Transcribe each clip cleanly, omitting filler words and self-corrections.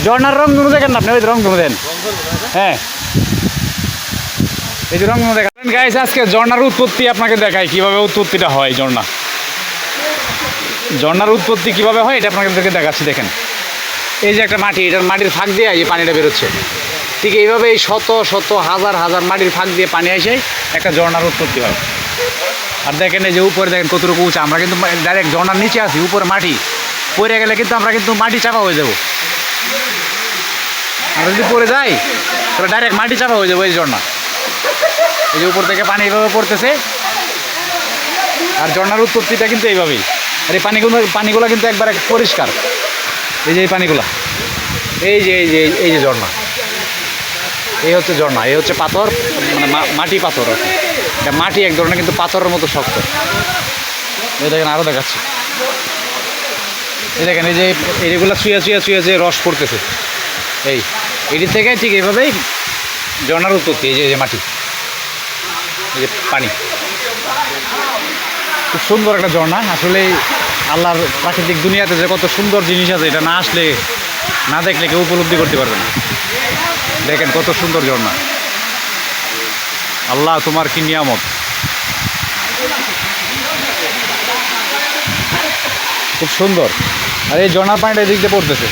ঝর্ণার রং ধনু দেখেন না আপনি? ওই রং ধনু দেন। হ্যাঁ, এই যে রং ধনু দেখেন গাইস। আজকে ঝর্ণার উৎপত্তি আপনাকে দেখায়, কিভাবে উৎপত্তিটা হয়। ঝর্ণার উৎপত্তি কিভাবে হয় এটা আপনাদেরকে দেখাচ্ছি। দেখেন, এই যে একটা মাটি, এটার মাটির ফাঁক দিয়ে এই পানিটা বেরোচ্ছে। ঠিক এইভাবে এই শত শত হাজার হাজার মাটির ফাঁক দিয়ে পানি এসে একটা ঝর্ণার উৎপত্তি হয়। আর দেখেন এই যে উপরে দেখেন কতটুকু উঁচা। আমরা কিন্তু ডাইরেক্ট ঝর্ণার নিচে আছি, উপরে মাটি। পড়ে গেলে কিন্তু আমরা কিন্তু মাটি চাপা হয়ে যাব। আমরা যদি পড়ে যাই তাহলে ডাইরেক্ট মাটি চাপা হয়ে যাবো। এই ঝর্ণা, এই যে উপর থেকে পানি এইভাবে পড়তেছে। আর ঝর্ণার উৎপত্তিটা কিন্তু এইভাবেই। আর এই পানিগুলো কিন্তু একবার পরিষ্কার। এই যে এই পানিগুলা, এই যে ঝর্ণা, এই হচ্ছে ঝর্ণা। এই হচ্ছে পাথর, মানে মাটি পাথর আর কি। এটা মাটি এক ধরনের, কিন্তু পাথরের মতো শক্ত। এই দেখেন, আরও দেখাচ্ছি। এই দেখেন, এই যে এইগুলো ছুঁয়ে যে রস পড়তেছে, এটি থেকে ঠিক এইভাবেই ঝর্ণার উৎপত্তি। এই যে মাটি, এই যে পানি, খুব সুন্দর একটা ঝর্ণা। আসলে আল্লাহর প্রাকৃতিক দুনিয়াতে যে কত সুন্দর জিনিস আছে, এটা না আসলে, না দেখলে কেউ উপলব্ধি করতে পারবে না। দেখেন কত সুন্দর ঝর্ণা। আল্লাহ তোমার কি নিয়ামত। খুব সুন্দর। আর এই ঝর্ণার পানিটা এদিক দিয়ে পড়তেছে।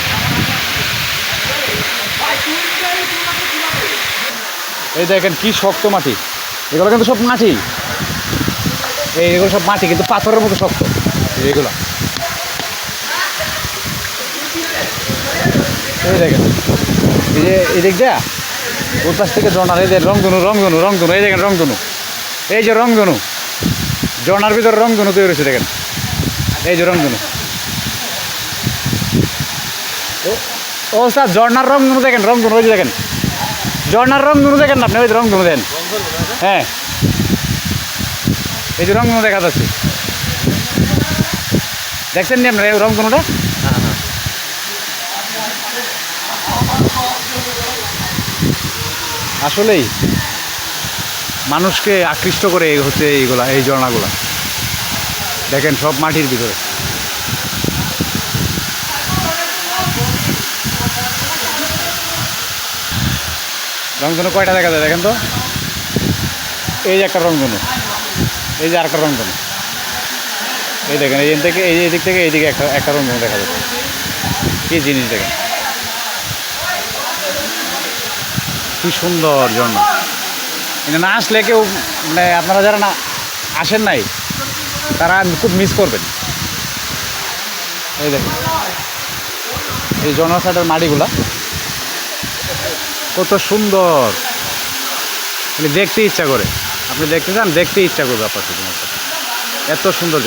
এই দেখেন কি শক্ত মাটি। এগুলো কিন্তু সব মাটি, এইগুলো সব মাটি কিন্তু পাথরের মতো শক্ত এইগুলো। এই দেখেন, এই যে এদিক দেয়া ওর পাশ থেকে ঝর্ণার, এই যে রংধনু। এই দেখেন রংধনু, এই যে রংধনু, ঝর্ণার ভিতরে রংধনু তৈরি হয়েছে। দেখেন এই যে রংধনু। ও স্যার, ঝর্ণার রংধনু দেখেন, রংধনু। ওই যে দেখেন ঝর্ণার রংধনু দেখেন না আপনি? ওই যে রংধনু দেন। হ্যাঁ, এই যে রংধনু দেখা যাচ্ছে। দেখছেন নি আপনার রংধনুটা? আসলেই মানুষকে আকৃষ্ট করে হচ্ছে এইগুলা, এই ঝর্ণাগুলা। দেখেন সব মাটির ভিতরে। রংধনু কয়টা দেখা যায় দেখেন তো? এই যে একটা রংধনু, এই যে আরেকটা রংধনু। এই দেখেন, এই থেকে এই দিক থেকে এইদিকে একটা রংধনু দেখা যাচ্ছে। কি জিনিস দেখেন, কি সুন্দর ঝর্ণা। কিন্তু না আসলে কেউ, মানে আপনারা যারা না আসেন নাই, তারা খুব মিস করবেন। এই দেখেন এই ঝর্ণার সাইডের মাটিগুলা কত সুন্দর, দেখতে ইচ্ছা করে। আপনি দেখতে চান, দেখতে ইচ্ছা করবে আপনার শুধুমাত্র। এত সুন্দর।